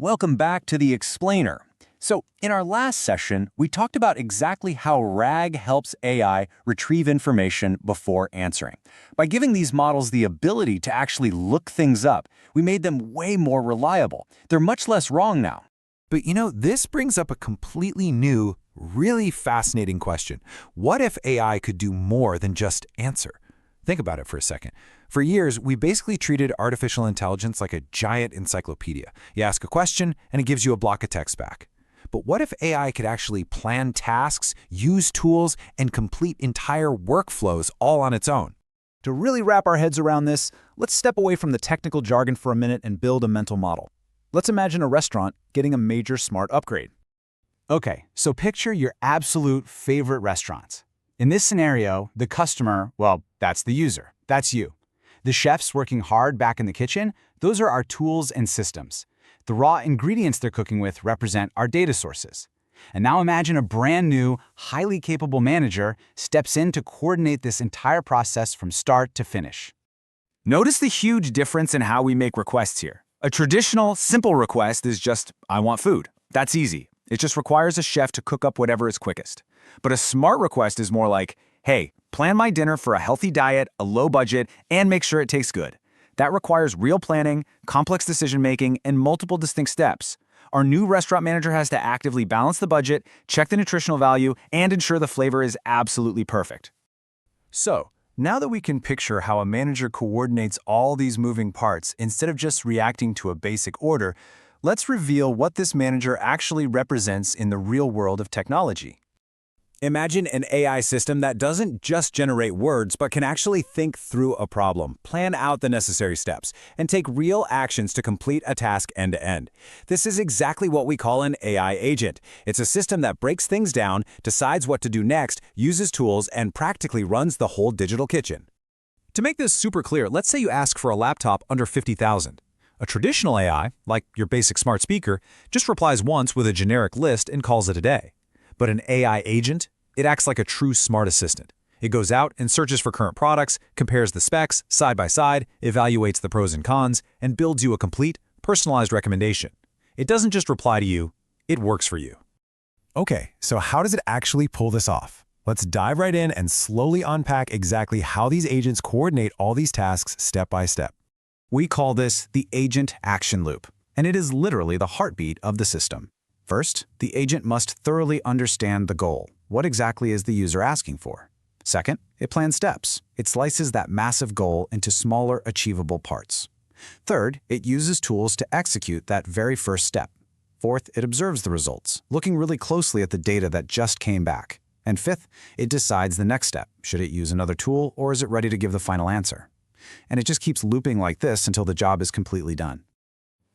Welcome back to The Explainer. So, in our last session, we talked about exactly how RAG helps AI retrieve information before answering. By giving these models the ability to actually look things up, we made them way more reliable. They're much less wrong now. But this brings up a completely new, really fascinating question. What if AI could do more than just answer? Think about it for a second. For years, we basically treated artificial intelligence like a giant encyclopedia. You ask a question, and it gives you a block of text back. But what if AI could actually plan tasks, use tools, and complete entire workflows all on its own? To really wrap our heads around this, let's step away from the technical jargon for a minute and build a mental model. Let's imagine a restaurant getting a major smart upgrade. Okay, so picture your absolute favorite restaurants. In this scenario, the customer, well, that's the user. That's you. The chefs working hard back in the kitchen, those are our tools and systems. The raw ingredients they're cooking with represent our data sources. And now imagine a brand new, highly capable manager steps in to coordinate this entire process from start to finish. Notice the huge difference in how we make requests here. A traditional, simple request is just, I want food. That's easy. It just requires a chef to cook up whatever is quickest. But a smart request is more like, hey, plan my dinner for a healthy diet, a low budget, and make sure it tastes good. That requires real planning, complex decision-making, and multiple distinct steps. Our new restaurant manager has to actively balance the budget, check the nutritional value, and ensure the flavor is absolutely perfect. So, now that we can picture how a manager coordinates all these moving parts instead of just reacting to a basic order, let's reveal what this manager actually represents in the real world of technology. Imagine an AI system that doesn't just generate words, but can actually think through a problem, plan out the necessary steps, and take real actions to complete a task end-to-end. This is exactly what we call an AI agent. It's a system that breaks things down, decides what to do next, uses tools, and practically runs the whole digital kitchen. To make this super clear, let's say you ask for a laptop under $50,000. A traditional AI, like your basic smart speaker, just replies once with a generic list and calls it a day. But an AI agent, it acts like a true smart assistant. It goes out and searches for current products, compares the specs side by side, evaluates the pros and cons, and builds you a complete, personalized recommendation. It doesn't just reply to you, it works for you. Okay, so how does it actually pull this off? Let's dive right in and slowly unpack exactly how these agents coordinate all these tasks step by step. We call this the agent action loop, and it is literally the heartbeat of the system. First, the agent must thoroughly understand the goal. What exactly is the user asking for? Second, it plans steps. It slices that massive goal into smaller, achievable parts. Third, it uses tools to execute that very first step. Fourth, it observes the results, looking really closely at the data that just came back. And fifth, it decides the next step. Should it use another tool, or is it ready to give the final answer? And it just keeps looping like this until the job is completely done.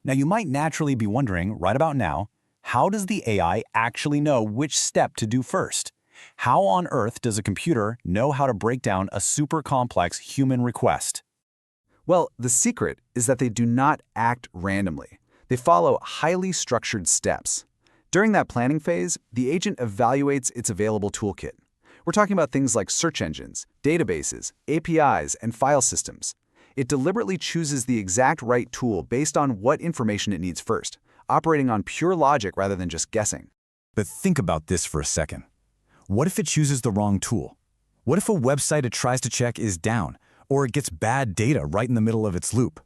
Now, you might naturally be wondering, right about now, how does the AI actually know which step to do first? How on earth does a computer know how to break down a super complex human request? Well, the secret is that they do not act randomly. They follow highly structured steps. During that planning phase, the agent evaluates its available toolkit. We're talking about things like search engines, databases, APIs, and file systems. It deliberately chooses the exact right tool based on what information it needs first, operating on pure logic rather than just guessing. But think about this for a second. What if it chooses the wrong tool? What if a website it tries to check is down, or it gets bad data right in the middle of its loop?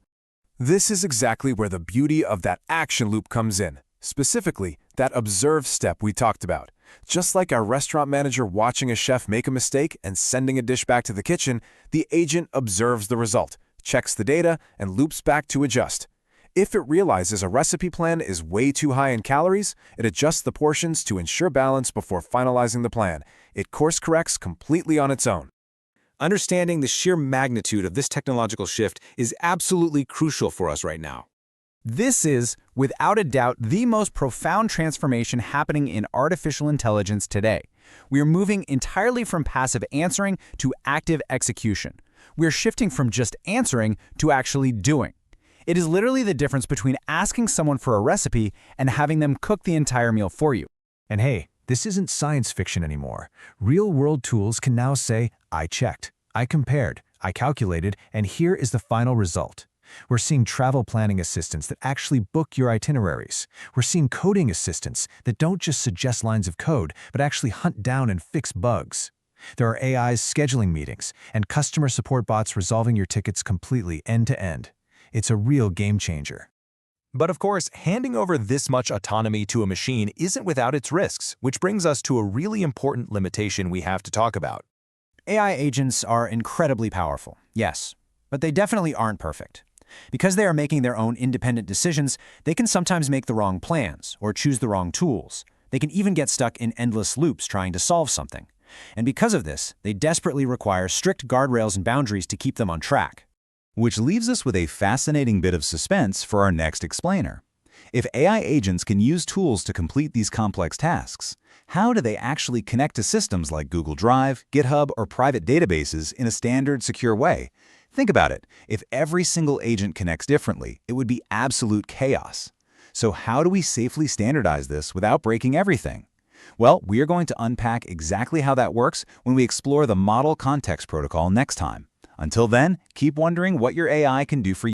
This is exactly where the beauty of that action loop comes in. Specifically, that observe step we talked about. Just like our restaurant manager watching a chef make a mistake and sending a dish back to the kitchen, the agent observes the result, checks the data, and loops back to adjust. If it realizes a recipe plan is way too high in calories, it adjusts the portions to ensure balance before finalizing the plan. It course corrects completely on its own. Understanding the sheer magnitude of this technological shift is absolutely crucial for us right now. This is, without a doubt, the most profound transformation happening in artificial intelligence today. We are moving entirely from passive answering to active execution. We are shifting from just answering to actually doing. It is literally the difference between asking someone for a recipe and having them cook the entire meal for you. And hey, this isn't science fiction anymore. Real-world tools can now say, I checked, I compared, I calculated, and here is the final result. We're seeing travel planning assistants that actually book your itineraries. We're seeing coding assistants that don't just suggest lines of code, but actually hunt down and fix bugs. There are AIs scheduling meetings and customer support bots resolving your tickets completely end-to-end. It's a real game changer. But of course, handing over this much autonomy to a machine isn't without its risks, which brings us to a really important limitation we have to talk about. AI agents are incredibly powerful, yes, but they definitely aren't perfect. Because they are making their own independent decisions, they can sometimes make the wrong plans or choose the wrong tools. They can even get stuck in endless loops trying to solve something. And because of this, they desperately require strict guardrails and boundaries to keep them on track. Which leaves us with a fascinating bit of suspense for our next explainer. If AI agents can use tools to complete these complex tasks, how do they actually connect to systems like Google Drive, GitHub, or private databases in a standard, secure way? Think about it. If every single agent connects differently, it would be absolute chaos. So how do we safely standardize this without breaking everything? Well, we are going to unpack exactly how that works when we explore the Model Context Protocol next time. Until then, keep wondering what your AI can do for you.